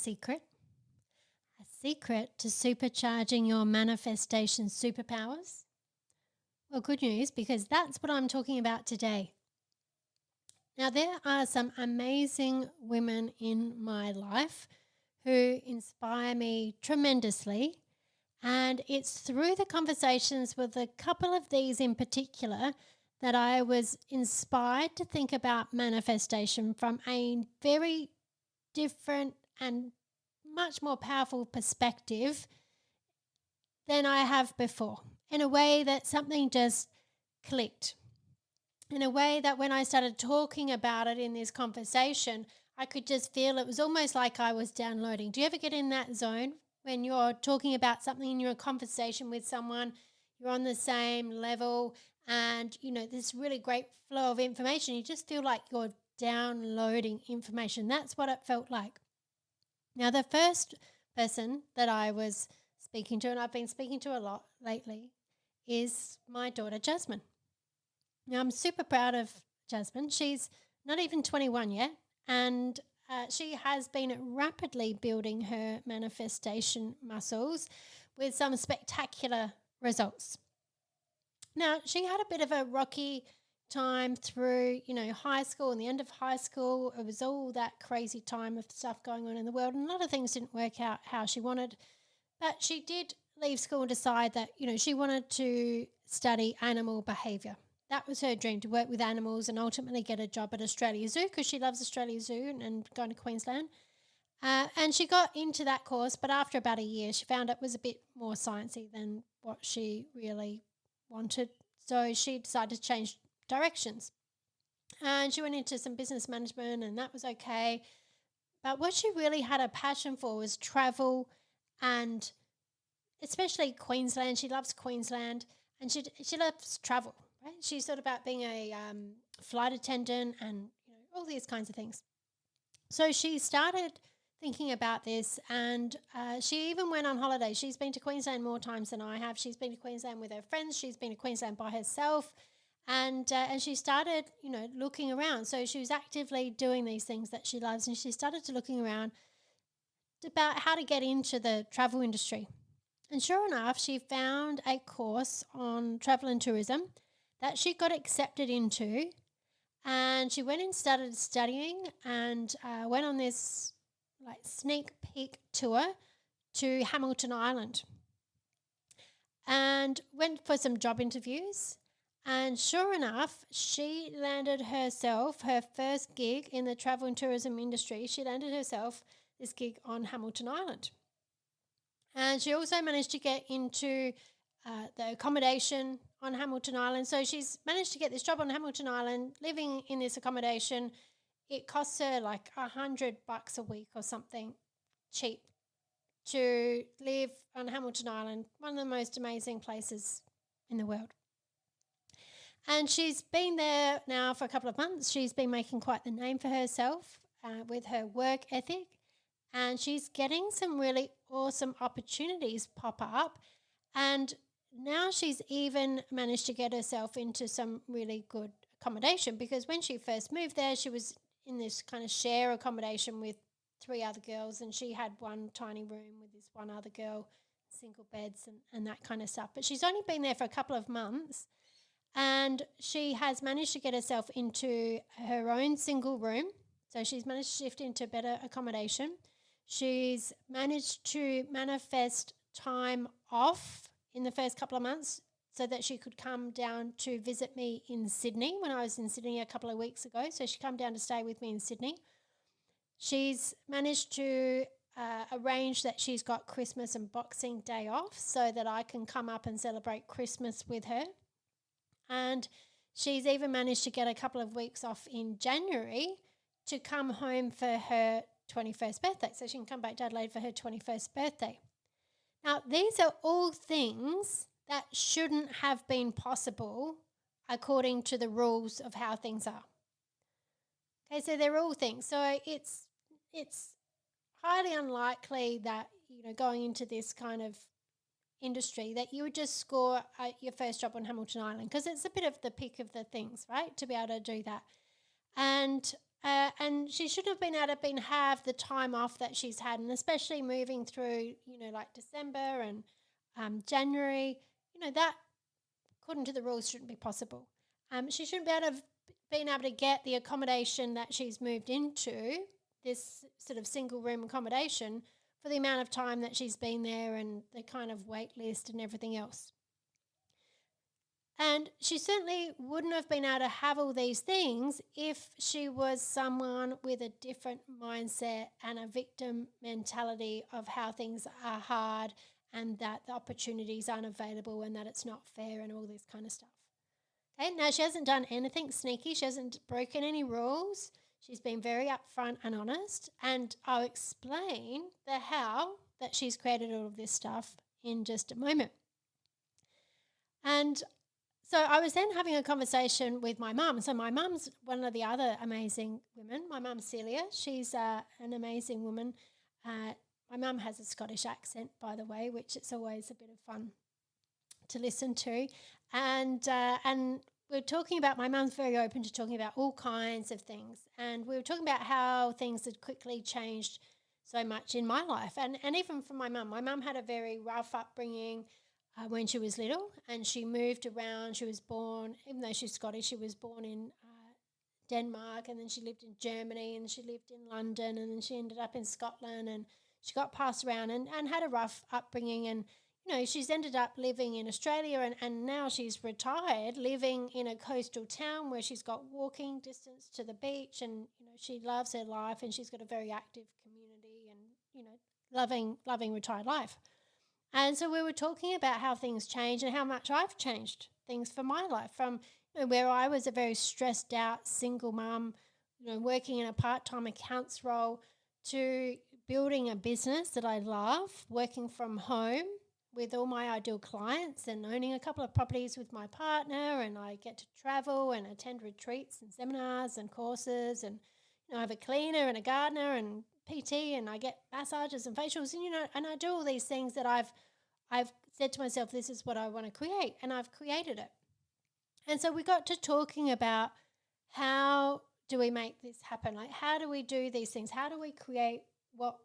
secret? A secret to supercharging your manifestation superpowers? Well, good news, because that's what I'm talking about today. Now, there are some amazing women in my life who inspire me tremendously. And it's through the conversations with a couple of these in particular that I was inspired to think about manifestation from a very different and much more powerful perspective than I have before, in a way that something just clicked. In a way that when I started talking about it in this conversation, I could just feel it was almost like I was downloading. Do you ever get in that zone when you're talking about something and you're in a conversation with someone, you're on the same level and, this really great flow of information, you just feel like you're downloading information. That's what it felt like. Now, the first person that I was speaking to, and I've been speaking to a lot lately, is my daughter, Jasmine. Now, I'm super proud of Jasmine. She's not even 21 yet, and she has been rapidly building her manifestation muscles with some spectacular results. Now, she had a bit of a rocky time through, high school and the end of high school. It was all that crazy time of stuff going on in the world, and a lot of things didn't work out how she wanted. But she did leave school and decide that, she wanted to study animal behaviour. That was her dream, to work with animals and ultimately get a job at Australia Zoo, because she loves Australia Zoo and going to Queensland. And she got into that course, but after about a year, she found it was a bit more sciencey than what she really wanted. So she decided to change directions. And she went into some business management, and that was okay. But what she really had a passion for was travel, and especially Queensland. She loves Queensland, and she loves travel, right? She's thought about being a flight attendant and all these kinds of things. So she started thinking about this, and she even went on holiday. She's been to Queensland more times than I have. She's been to Queensland with her friends. She's been to Queensland by herself, and she started, looking around. So she was actively doing these things that she loves, and she started to looking around about how to get into the travel industry. And sure enough, she found a course on travel and tourism that she got accepted into, and she went and started studying and went on this sneak peek tour to Hamilton Island and went for some job interviews. And sure enough, she landed herself her first gig in the travel and tourism industry. She landed herself this gig on Hamilton Island. And she also managed to get into the accommodation on Hamilton Island. So she's managed to get this job on Hamilton Island, living in this accommodation. It costs her like $100 a week or something, cheap, to live on Hamilton Island, one of the most amazing places in the world. And she's been there now for a couple of months. She's been making quite the name for herself with her work ethic. And she's getting some really awesome opportunities pop up. And now she's even managed to get herself into some really good accommodation, because when she first moved there, she was in this kind of share accommodation with 3 other girls, and she had one tiny room with this one other girl, single beds and that kind of stuff. But she's only been there for a couple of months, and she has managed to get herself into her own single room. So she's managed to shift into better accommodation. She's managed to manifest time off in the first couple of months so that she could come down to visit me in Sydney when I was in Sydney a couple of weeks ago. So she came down to stay with me in Sydney. She's managed to arrange that she's got Christmas and Boxing Day off so that I can come up and celebrate Christmas with her. And she's even managed to get a couple of weeks off in January to come home for her 21st birthday. So she can come back to Adelaide for her 21st birthday. Now, these are all things that shouldn't have been possible according to the rules of how things are. Okay, so they're all things. So it's highly unlikely that, going into this kind of industry that you would just score your first job on Hamilton Island, because it's a bit of the pick of the things, right, to be able to do that. And and she shouldn't have been able to have the time off that she's had, and especially moving through, like December and January, that according to the rules shouldn't be possible. She shouldn't be able to have been able to get the accommodation that she's moved into, this sort of single room accommodation, for the amount of time that she's been there and the kind of wait list and everything else. And she certainly wouldn't have been able to have all these things if she was someone with a different mindset and a victim mentality of how things are hard and that the opportunities aren't available and that it's not fair and all this kind of stuff. Okay, now she hasn't done anything sneaky. She hasn't broken any rules. She's been very upfront and honest. And I'll explain the how that she's created all of this stuff in just a moment. And so I was then having a conversation with my mum. So my mum's one of the other amazing women. My mum, Celia, she's an amazing woman. My mum has a Scottish accent, by the way, which it's always a bit of fun to listen to. And we're talking about, my mum's very open to talking about all kinds of things. And we were talking about how things had quickly changed so much in my life. And even for my mum. My mum had a very rough upbringing when she was little, and she moved around. She was born, even though she's Scottish, she was born in Denmark, and then she lived in Germany, and she lived in London, and then she ended up in Scotland, and she got passed around and had a rough upbringing. And she's ended up living in Australia, and now she's retired, living in a coastal town where she's got walking distance to the beach, and she loves her life, and she's got a very active community, and loving retired life. And so we were talking about how things change and how much I've changed things for my life, from where I was a very stressed out single mum, working in a part-time accounts role, to building a business that I love, working from home with all my ideal clients, and owning a couple of properties with my partner, and I get to travel and attend retreats and seminars and courses, and I have a cleaner and a gardener and PT, and I get massages and facials, and I do all these things that I've said to myself, this is what I want to create, and I've created it. And so we got to talking about, how do we make this happen? Like, how do we do these things? How do we create what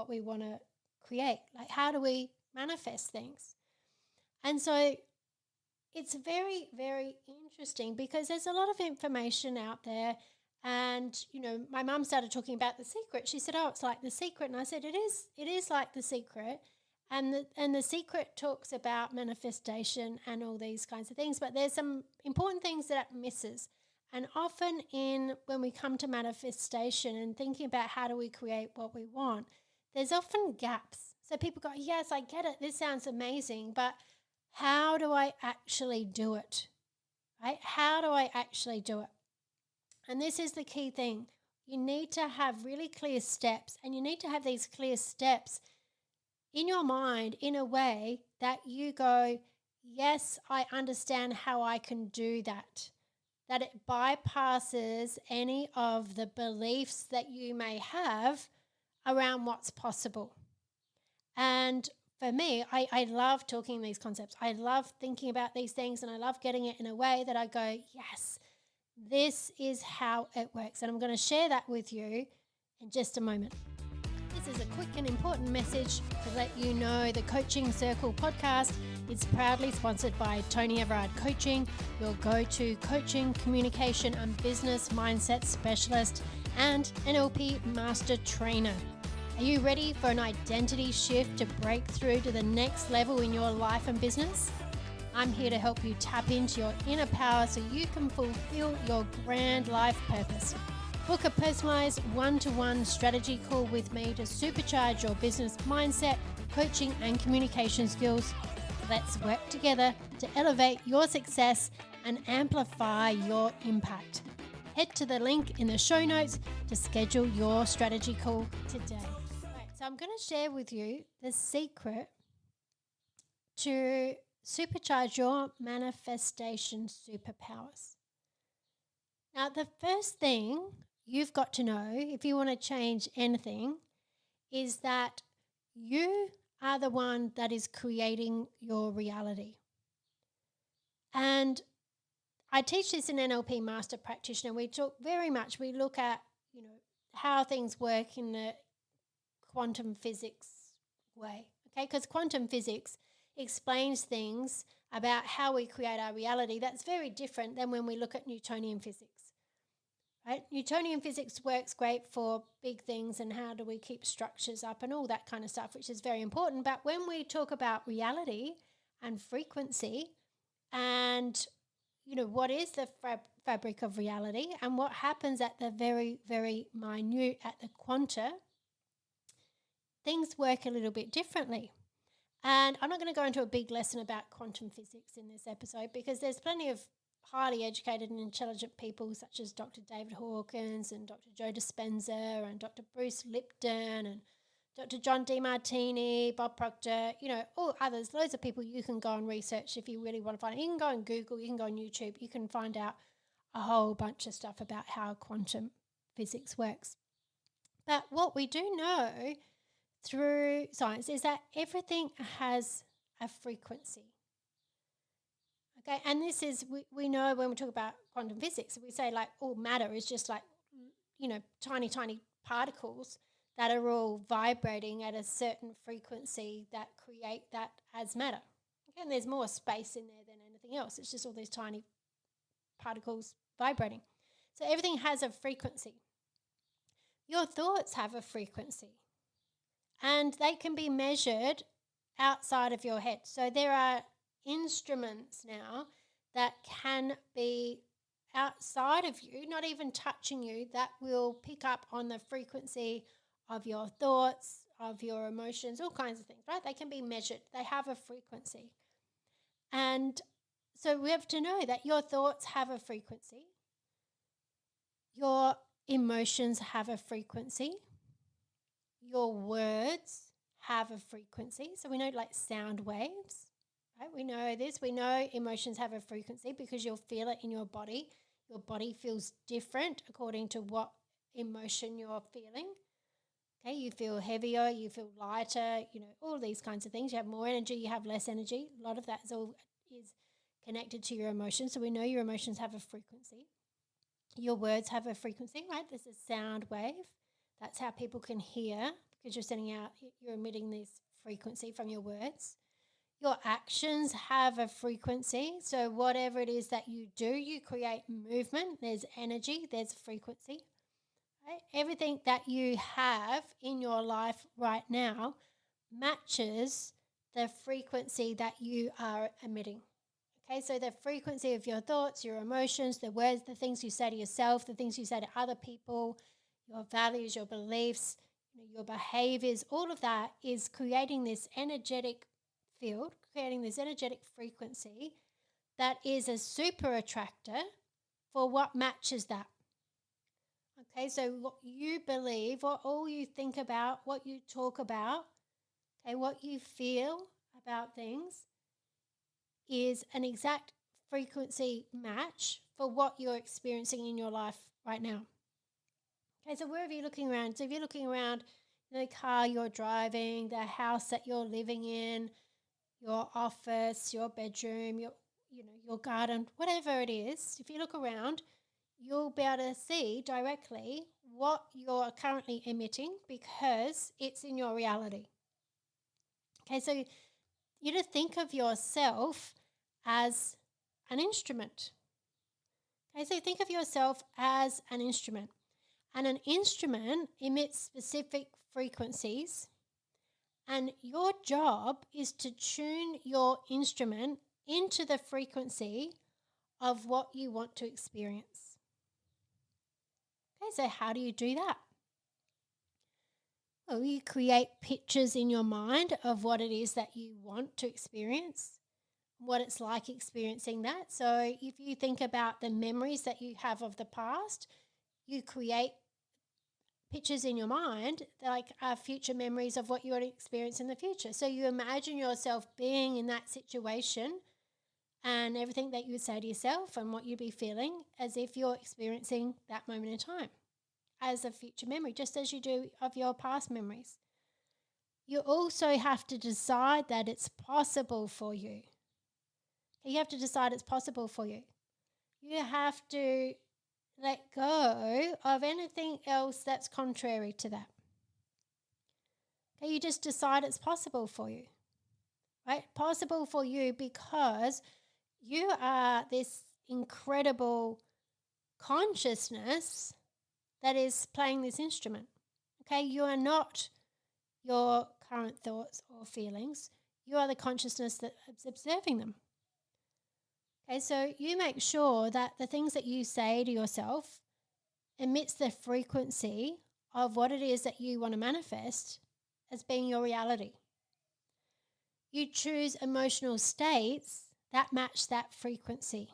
we want to create? Like, how do we manifest things? And so it's very, very interesting, because there's a lot of information out there. And, my mum started talking about The Secret. She said, oh, it's like The Secret. And I said, it is like The Secret. And the Secret talks about manifestation and all these kinds of things. But there's some important things that it misses. And often when we come to manifestation and thinking about how do we create what we want, there's often gaps. So people go, yes, I get it. This sounds amazing. But how do I actually do it? Right? How do I actually do it? And this is the key thing. You need to have really clear steps, and you need to have these clear steps in your mind in a way that you go, yes, I understand how I can do that. That it bypasses any of the beliefs that you may have around what's possible. And for me, I love talking these concepts. I love thinking about these things, and I love getting it in a way that I go, yes, this is how it works. And I'm going to share that with you in just a moment. This is a quick and important message to let you know the Coaching Circle podcast is proudly sponsored by Toni Everard Coaching, your go-to coaching, communication and business mindset specialist, and NLP Master Trainer. Are you ready for an identity shift to break through to the next level in your life and business? I'm here to help you tap into your inner power so you can fulfill your grand life purpose. Book a personalized one-to-one strategy call with me to supercharge your business mindset, coaching, and communication skills. Let's work together to elevate your success and amplify your impact. Head to the link in the show notes to schedule your strategy call today. Right, so I'm going to share with you the secret to supercharge your manifestation superpowers. Now, the first thing you've got to know, if you want to change anything, is that you are the one that is creating your reality. And I teach this in NLP Master Practitioner. We look at, how things work in the quantum physics way, okay? Because quantum physics explains things about how we create our reality that's very different than when we look at Newtonian physics, right? Newtonian physics works great for big things and how do we keep structures up and all that kind of stuff, which is very important. But when we talk about reality and frequency and what is the fabric of reality and what happens at the very, very minute, at the quanta, things work a little bit differently. And I'm not going to go into a big lesson about quantum physics in this episode because there's plenty of highly educated and intelligent people such as Dr. David Hawkins and Dr. Joe Dispenza and Dr. Bruce Lipton and Dr. John DeMartini, Bob Proctor, all others, loads of people you can go and research if you really want to find it. You can go on Google, you can go on YouTube, you can find out a whole bunch of stuff about how quantum physics works. But what we do know through science is that everything has a frequency. Okay, and this is, we know when we talk about quantum physics, we say like all matter is just like, tiny, tiny particles that are all vibrating at a certain frequency that create that as matter. Okay, and there's more space in there than anything else. It's just all these tiny particles vibrating. So everything has a frequency. Your thoughts have a frequency and they can be measured outside of your head. So there are instruments now that can be outside of you, not even touching you, that will pick up on the frequency of your thoughts, of your emotions, all kinds of things, right? They can be measured. They have a frequency. And so we have to know that your thoughts have a frequency. Your emotions have a frequency. Your words have a frequency. So we know like sound waves, right? We know this. We know emotions have a frequency because you'll feel it in your body. Your body feels different according to what emotion you're feeling. Okay, you feel heavier, you feel lighter, all these kinds of things. You have more energy, you have less energy. A lot of that is connected to your emotions. So we know your emotions have a frequency. Your words have a frequency, right? There's a sound wave. That's how people can hear because you're emitting this frequency from your words. Your actions have a frequency. So whatever it is that you do, you create movement. There's energy, there's frequency. Right? Everything that you have in your life right now matches the frequency that you are emitting. Okay, so the frequency of your thoughts, your emotions, the words, the things you say to yourself, the things you say to other people, your values, your beliefs, your behaviors, all of that is creating this energetic field, creating this energetic frequency that is a super attractor for what matches that. Okay, so what you believe, what all you think about, what you talk about, okay, what you feel about things is an exact frequency match for what you're experiencing in your life right now. Okay, so wherever you're looking around, so if you're looking around the car you're driving, the house that you're living in, your office, your bedroom, your garden, whatever it is, if you look around, you'll be able to see directly what you're currently emitting because it's in your reality. Okay, so you just think of yourself as an instrument. Okay, so think of yourself as an instrument. And an instrument emits specific frequencies. And your job is to tune your instrument into the frequency of what you want to experience. Okay, so how do you do that? Well, you create pictures in your mind of what it is that you want to experience, what it's like experiencing that. So if you think about the memories that you have of the past, you create pictures in your mind that like are future memories of what you want to experience in the future. So you imagine yourself being in that situation and everything that you would say to yourself and what you'd be feeling as if you're experiencing that moment in time as a future memory, just as you do of your past memories. You also have to decide that it's possible for you. You have to decide it's possible for you. You have to let go of anything else that's contrary to that. Okay, you just decide it's possible for you, right? Possible for you because you are this incredible consciousness that is playing this instrument. Okay, you are not your current thoughts or feelings. You are the consciousness that is observing them. Okay, so you make sure that the things that you say to yourself emits the frequency of what it is that you want to manifest as being your reality. You choose emotional states that match that frequency.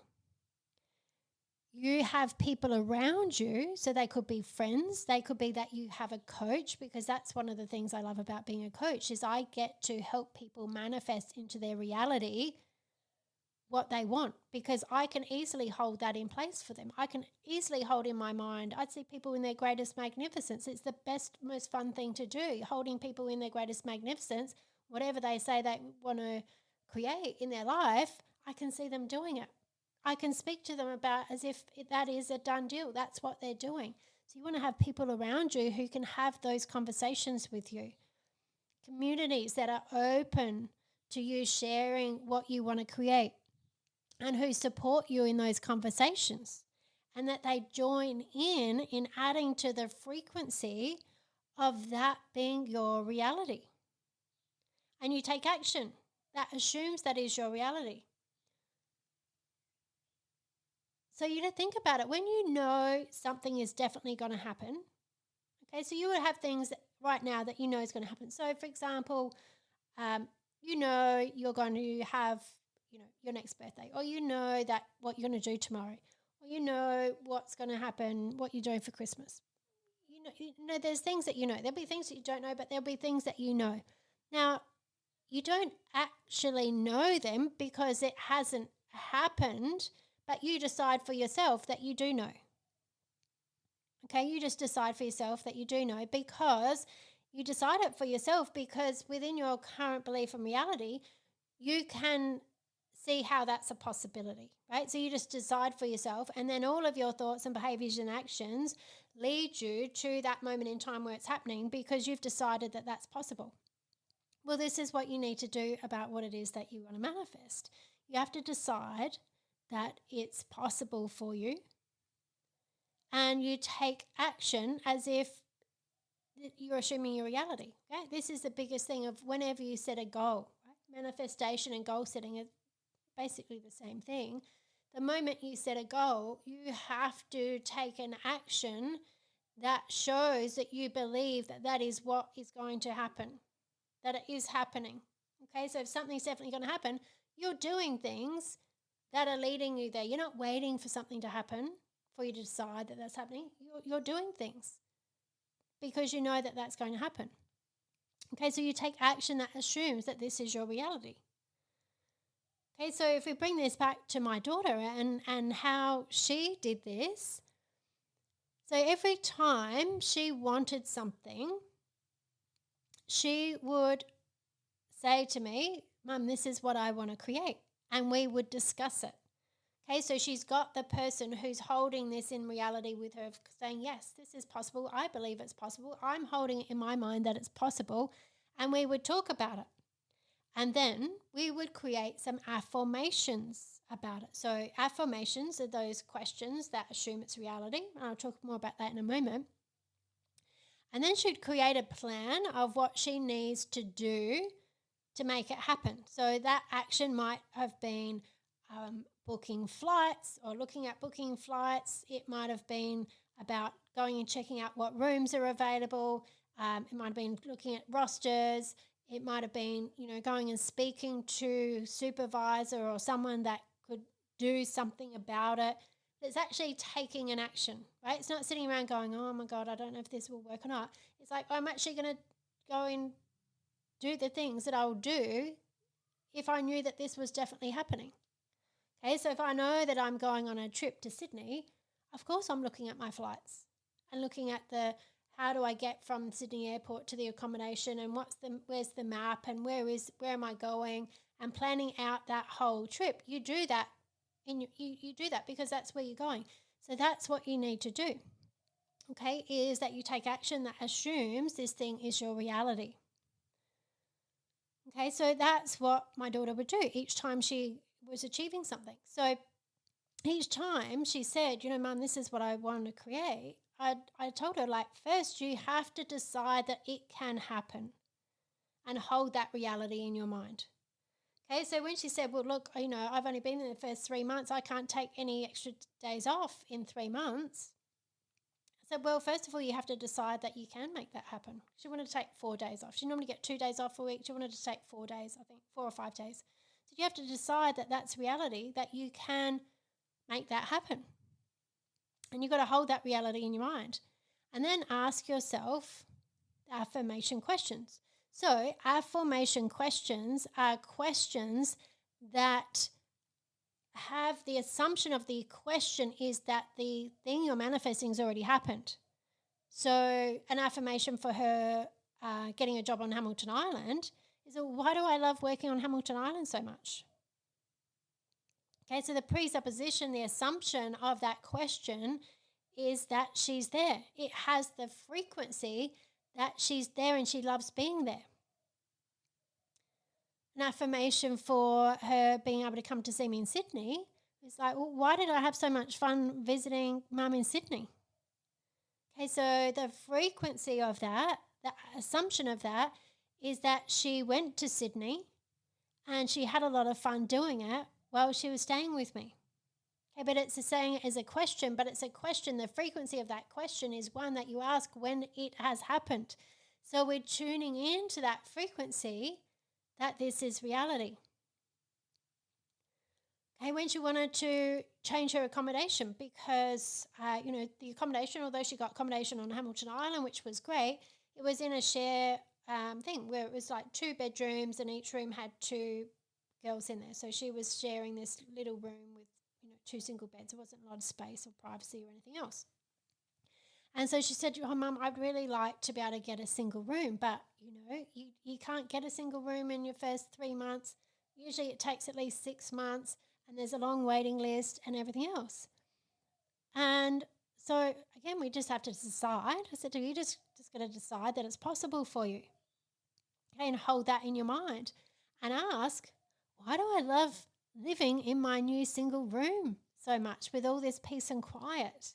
You have people around you, so they could be friends, they could be that you have a coach, because that's one of the things I love about being a coach is I get to help people manifest into their reality what they want, because I can easily hold that in place for them. I can easily hold in my mind. I'd see people in their greatest magnificence. It's the best, most fun thing to do, holding people in their greatest magnificence. Whatever they say they want to create in their life, I can see them doing it. I can speak to them about as if that is a done deal. That's what they're doing. So you want to have people around you who can have those conversations with you. Communities that are open to you sharing what you want to create and who support you in those conversations, and that they join in adding to the frequency of that being your reality. And you take action. That assumes that is your reality. So you don't think about it. When you know something is definitely going to happen, okay, so you would have things right now that you know is going to happen. So, for example, you know you're going to have, your next birthday, or you know that what you're going to do tomorrow, or you know what's going to happen, what you're doing for Christmas. You know, there's things that you know. There'll be things that you don't know, but there'll be things that you know. Now, you don't actually know them because it hasn't happened, but you decide for yourself that you do know. Okay, you just decide for yourself that you do know, because you decide it for yourself because within your current belief and reality, you can see how that's a possibility, right? So you just decide for yourself, and then all of your thoughts and behaviors and actions lead you to that moment in time where it's happening because you've decided that that's possible. Well, this is what you need to do about what it is that you want to manifest. You have to decide that it's possible for you, and you take action as if you're assuming your reality. Okay? This is the biggest thing of whenever you set a goal. Right? Manifestation and goal setting are basically the same thing. The moment you set a goal, you have to take an action that shows that you believe that that is what is going to happen, that it is happening. Okay, so if something's definitely going to happen, you're doing things that are leading you there. You're not waiting for something to happen for you to decide that that's happening. You're doing things because you know that that's going to happen. Okay, so you take action that assumes that this is your reality. Okay, so if we bring this back to my daughter and how she did this, so every time she wanted something, she would say to me, Mum, this is what I want to create. And we would discuss it. Okay, so she's got the person who's holding this in reality with her, saying, yes, this is possible. I believe it's possible. I'm holding it in my mind that it's possible. And we would talk about it. And then we would create some affirmations about it. So affirmations are those questions that assume it's reality. And I'll talk more about that in a moment. And then she'd create a plan of what she needs to do to make it happen. So that action might have been booking flights or looking at booking flights. It might have been about going and checking out what rooms are available. It might have been looking at rosters. It might have been, going and speaking to supervisor or someone that could do something about it. It's actually taking an action, right? It's not sitting around going, oh my God, I don't know if this will work or not. It's like, I'm actually going to go and do the things that I would do if I knew that this was definitely happening. Okay, so if I know that I'm going on a trip to Sydney, of course I'm looking at my flights and looking at how do I get from Sydney Airport to the accommodation, and where's the map, and where am I going, and planning out that whole trip. You do that you do that because that's where you're going. So that's what you need to do, okay, is that you take action that assumes this thing is your reality. Okay, so that's what my daughter would do each time she was achieving something. So each time she said, Mum, this is what I want to create, I told her, like, first you have to decide that it can happen and hold that reality in your mind. Okay, so when she said, well, look, I've only been in the first 3 months, I can't take any extra days off in 3 months. I said, well, first of all, you have to decide that you can make that happen. She wanted to take 4 days off. She normally get 2 days off a week. She wanted to take 4 days, I think, 4 or 5 days. So you have to decide that that's reality, that you can make that happen. And you've got to hold that reality in your mind. And then ask yourself affirmation questions. So affirmation questions are questions that have the assumption of the question is that the thing you're manifesting has already happened. So an affirmation for her getting a job on Hamilton Island is, why do I love working on Hamilton Island so much? Okay, so the presupposition, the assumption of that question is that she's there. It has the frequency that she's there and she loves being there. An affirmation for her being able to come to see me in Sydney is like, well, why did I have so much fun visiting Mum in Sydney? Okay, so the frequency of that, the assumption of that is that she went to Sydney and she had a lot of fun doing it while she was staying with me. Okay, but it's saying it as a question, but it's a question. The frequency of that question is one that you ask when it has happened. So we're tuning into that frequency that this is reality. Okay, when she wanted to change her accommodation because, the accommodation, although she got accommodation on Hamilton Island, which was great, it was in a share thing where it was like 2 bedrooms and each room had 2 girls in there. So she was sharing this little room with 2 single beds. There wasn't a lot of space or privacy or anything else. And so she said, oh, Mum, I'd really like to be able to get a single room, but, you can't get a single room in your first 3 months. Usually it takes at least 6 months and there's a long waiting list and everything else. And so, again, we just have to decide. I said to you, just got to decide that it's possible for you. Okay, and hold that in your mind and ask, why do I love living in my new single room so much with all this peace and quiet?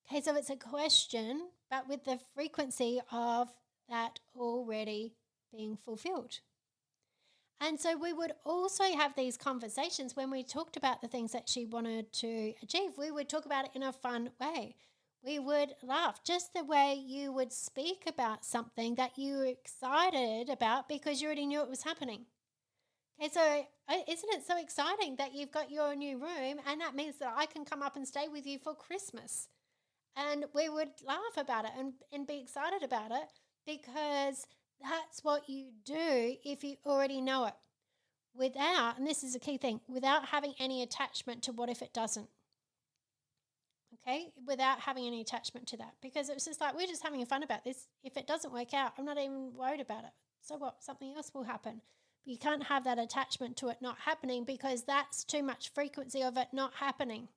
Okay, so it's a question, but with the frequency of that already being fulfilled. And so we would also have these conversations when we talked about the things that she wanted to achieve. We would talk about it in a fun way. We would laugh, just the way you would speak about something that you were excited about because you already knew it was happening. Okay, so isn't it so exciting that you've got your new room and that means that I can come up and stay with you for Christmas? And we would laugh about it and be excited about it because that's what you do if you already know it. Without, and this is a key thing, without having any attachment to what if it doesn't. Okay, without having any attachment to that. Because it was just like, we're just having fun about this. If it doesn't work out, I'm not even worried about it. So what? Something else will happen. But you can't have that attachment to it not happening because that's too much frequency of it not happening.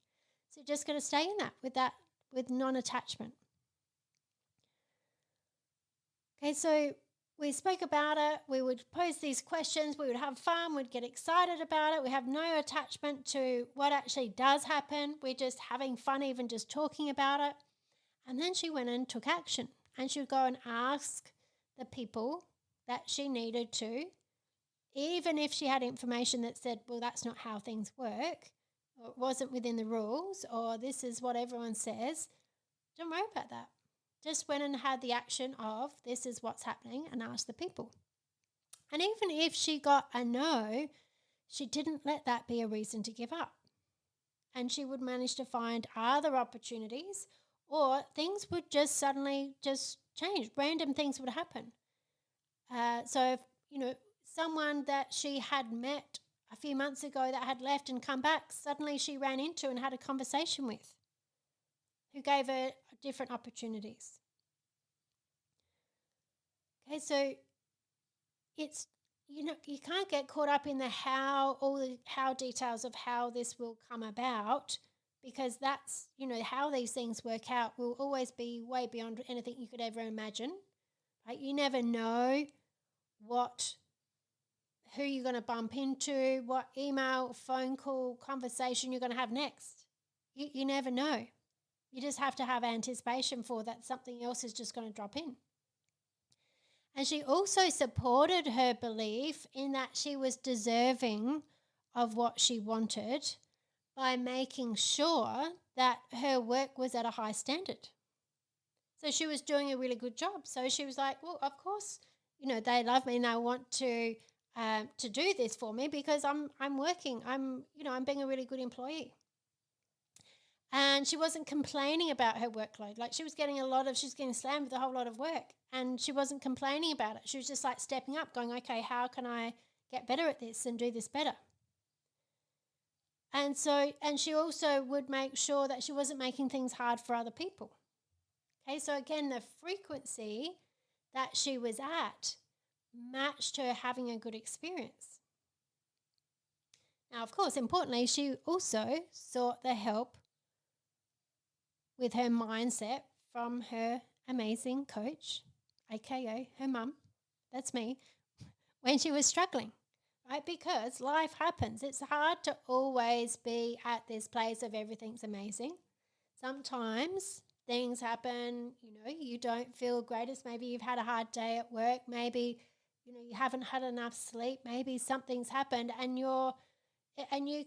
So you're just going to stay in that with non-attachment. Okay, so we spoke about it. We would pose these questions. We would have fun. We'd get excited about it. We have no attachment to what actually does happen. We're just having fun, even just talking about it. And then she went and took action. And she would go and ask the people that she needed to, even if she had information that said, well, that's not how things work, or it wasn't within the rules, or this is what everyone says. Don't worry about that. Just went and had the action of this is what's happening and asked the people. And even if she got a no, she didn't let that be a reason to give up. And she would manage to find other opportunities or things would just suddenly just change. Random things would happen. So if, someone that she had met a few months ago that had left and come back, suddenly she ran into and had a conversation with, who gave her different opportunities. Okay, so it's, you can't get caught up in all the how details of how this will come about. because that's, how these things work out will always be way beyond anything you could ever imagine. Right? You never know who you're going to bump into, what email, phone call, conversation you're going to have next. You never know. You just have to have anticipation for that something else is just going to drop in. And she also supported her belief in that she was deserving of what she wanted by making sure that her work was at a high standard. So she was doing a really good job. So she was like, well, of course, they love me and they want to do this for me because I'm working. I'm being a really good employee. And she wasn't complaining about her workload. Like she's getting slammed with a whole lot of work, and she wasn't complaining about it. She was just like stepping up, going, okay, how can I get better at this and do this better? And she also would make sure that she wasn't making things hard for other people. Okay, so again, the frequency that she was at matched her having a good experience. Now, of course, importantly, she also sought the help with her mindset from her amazing coach, aka her mum, that's me, when she was struggling, right? Because life happens. It's hard to always be at this place of everything's amazing. Sometimes things happen, you don't feel greatest. Maybe you've had a hard day at work. Maybe, you haven't had enough sleep. Maybe something's happened and you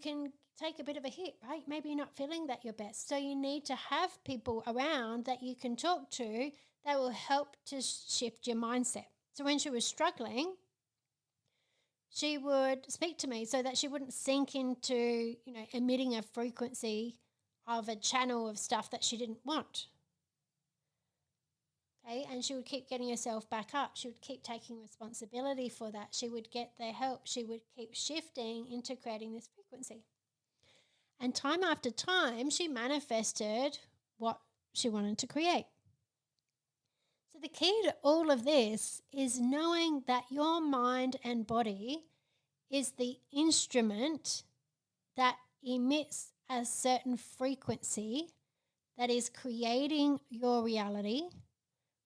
can take a bit of a hit, right? Maybe you're not feeling that your best. So you need to have people around that you can talk to that will help to shift your mindset. So when she was struggling, she would speak to me so that she wouldn't sink into, emitting a frequency of a channel of stuff that she didn't want. Okay, and she would keep getting herself back up. She would keep taking responsibility for that. She would get the help. She would keep shifting into creating this frequency. And time after time, she manifested what she wanted to create. So the key to all of this is knowing that your mind and body is the instrument that emits a certain frequency that is creating your reality,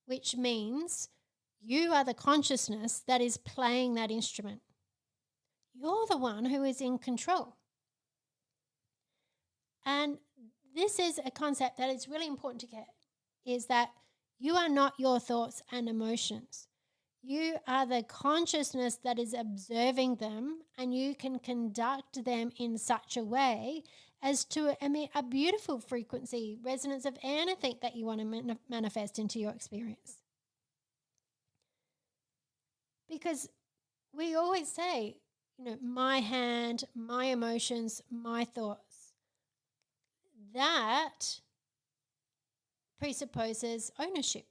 which means you are the consciousness that is playing that instrument. You're the one who is in control. And this is a concept that is really important to get, is that you are not your thoughts and emotions. You are the consciousness that is observing them, and you can conduct them in such a way as to emit a beautiful frequency, resonance of anything that you want to manifest into your experience. Because we always say, my hand, my emotions, my thoughts. That presupposes ownership.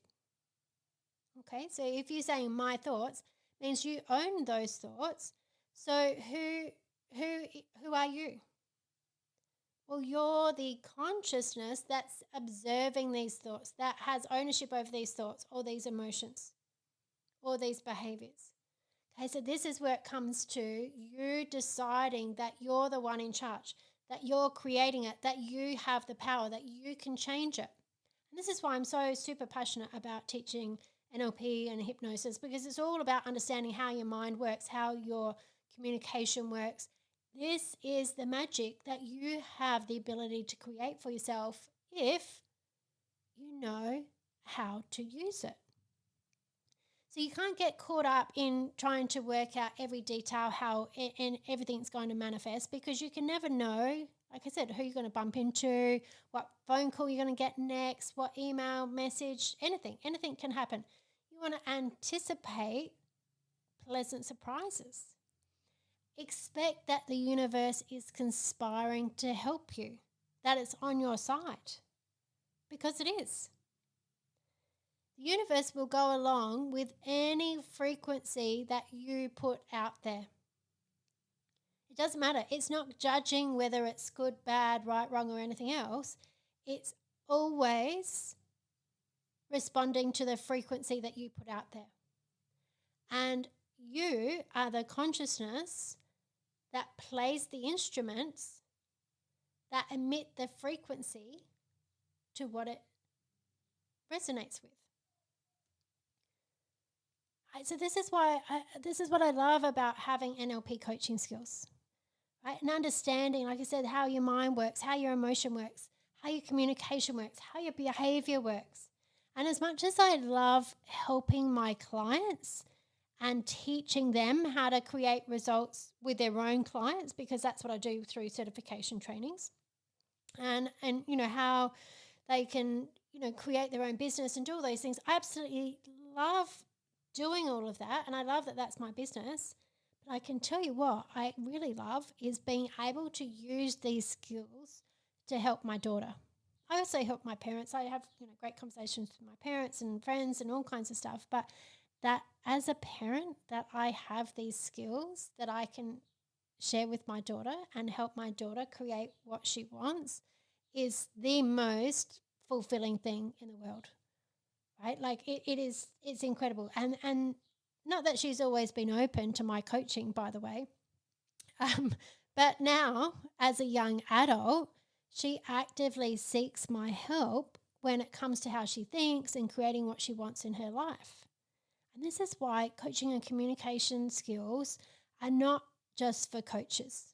Okay, so if you're saying my thoughts, means you own those thoughts. So who are you? Well, you're the consciousness that's observing these thoughts, that has ownership over these thoughts or these emotions or these behaviors. Okay, so this is where it comes to you deciding that you're the one in charge, that you're creating it, that you have the power, that you can change it. And this is why I'm so super passionate about teaching NLP and hypnosis, because it's all about understanding how your mind works, how your communication works. This is the magic that you have the ability to create for yourself if you know how to use it. So you can't get caught up in trying to work out every detail how and everything's going to manifest, because you can never know, like I said, who you're going to bump into, what phone call you're going to get next, what email, message, anything can happen. You want to anticipate pleasant surprises. Expect that the universe is conspiring to help you, that it's on your side, because it is. The universe will go along with any frequency that you put out there. It doesn't matter. It's not judging whether it's good, bad, right, wrong, or anything else. It's always responding to the frequency that you put out there. And you are the consciousness that plays the instruments that emit the frequency to what it resonates with. Right, so this is what I love about having NLP coaching skills, right? And understanding, like I said, how your mind works, how your emotion works, how your communication works, how your behavior works. And as much as I love helping my clients and teaching them how to create results with their own clients, because that's what I do through certification trainings, and how they can create their own business and do all those things. I absolutely love doing all of that, and I love that that's my business. But I can tell you what I really love is being able to use these skills to help my daughter. I also help my parents. I have great conversations with my parents and friends and all kinds of stuff, but that as a parent, that I have these skills that I can share with my daughter and help my daughter create what she wants is the most fulfilling thing in the world, right? Like it's incredible. And not that she's always been open to my coaching, by the way, but now as a young adult, she actively seeks my help when it comes to how she thinks and creating what she wants in her life. And this is why coaching and communication skills are not just for coaches.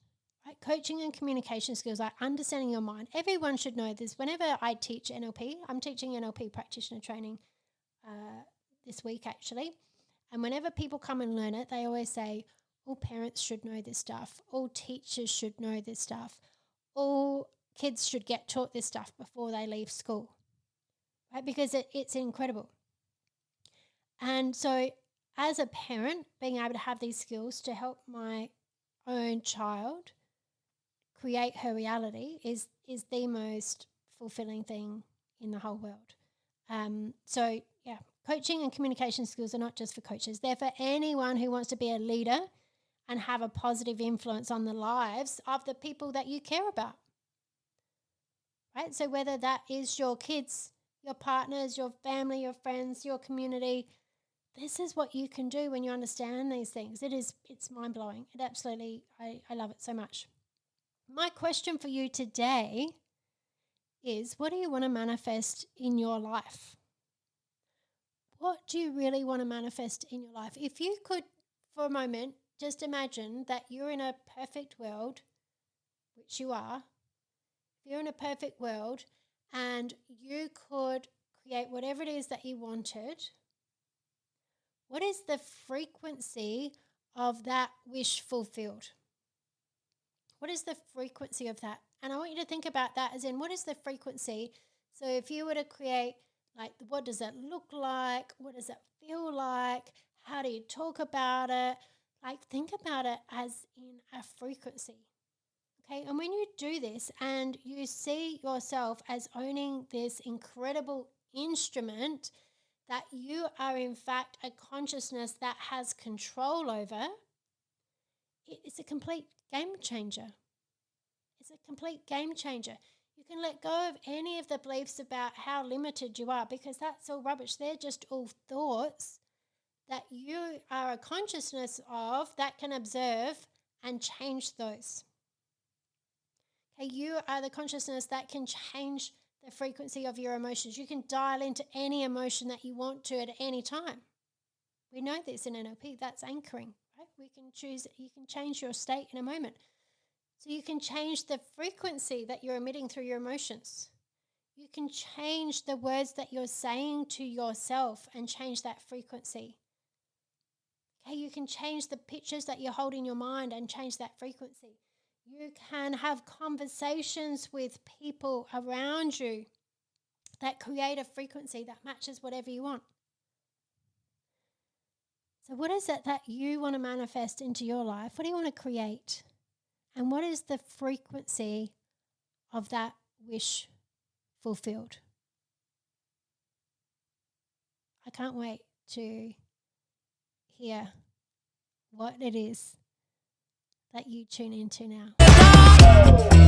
Right? Coaching and communication skills are understanding your mind. Everyone should know this. Whenever I teach NLP, I'm teaching NLP practitioner training this week actually. And whenever people come and learn it, they always say, all parents should know this stuff. All teachers should know this stuff. All kids should get taught this stuff before they leave school, right? Because it's incredible. And so as a parent, being able to have these skills to help my own child create her reality is the most fulfilling thing in the whole world. So yeah, coaching and communication skills are not just for coaches. They're for anyone who wants to be a leader and have a positive influence on the lives of the people that you care about. Right? So whether that is your kids, your partners, your family, your friends, your community, this is what you can do when you understand these things. It's mind-blowing. It absolutely, I love it so much. My question for you today is, what do you want to manifest in your life? What do you really want to manifest in your life? If you could, for a moment, just imagine that you're in a perfect world, which you are. If you're in a perfect world and you could create whatever it is that you wanted, what is the frequency of that wish fulfilled? What is the frequency of that? And I want you to think about that as in, what is the frequency? So if you were to create, like, what does that look like? What does that feel like? How do you talk about it? Like, think about it as in a frequency. Okay, and when you do this and you see yourself as owning this incredible instrument that you are in fact a consciousness that has control over, it's a complete game changer. It's a complete game changer. You can let go of any of the beliefs about how limited you are, because that's all rubbish. They're just all thoughts that you are a consciousness of that can observe and change those. Okay, you are the consciousness that can change the frequency of your emotions. You can dial into any emotion that you want to at any time. We know this in NLP. That's anchoring, right? We can choose. You can change your state in a moment. So you can change the frequency that you're emitting through your emotions. You can change the words that you're saying to yourself and change that frequency. Okay, you can change the pictures that you hold in your mind and change that frequency. You can have conversations with people around you that create a frequency that matches whatever you want. So what is it that you want to manifest into your life? What do you want to create? And what is the frequency of that wish fulfilled? I can't wait to hear what it is that you tune into now.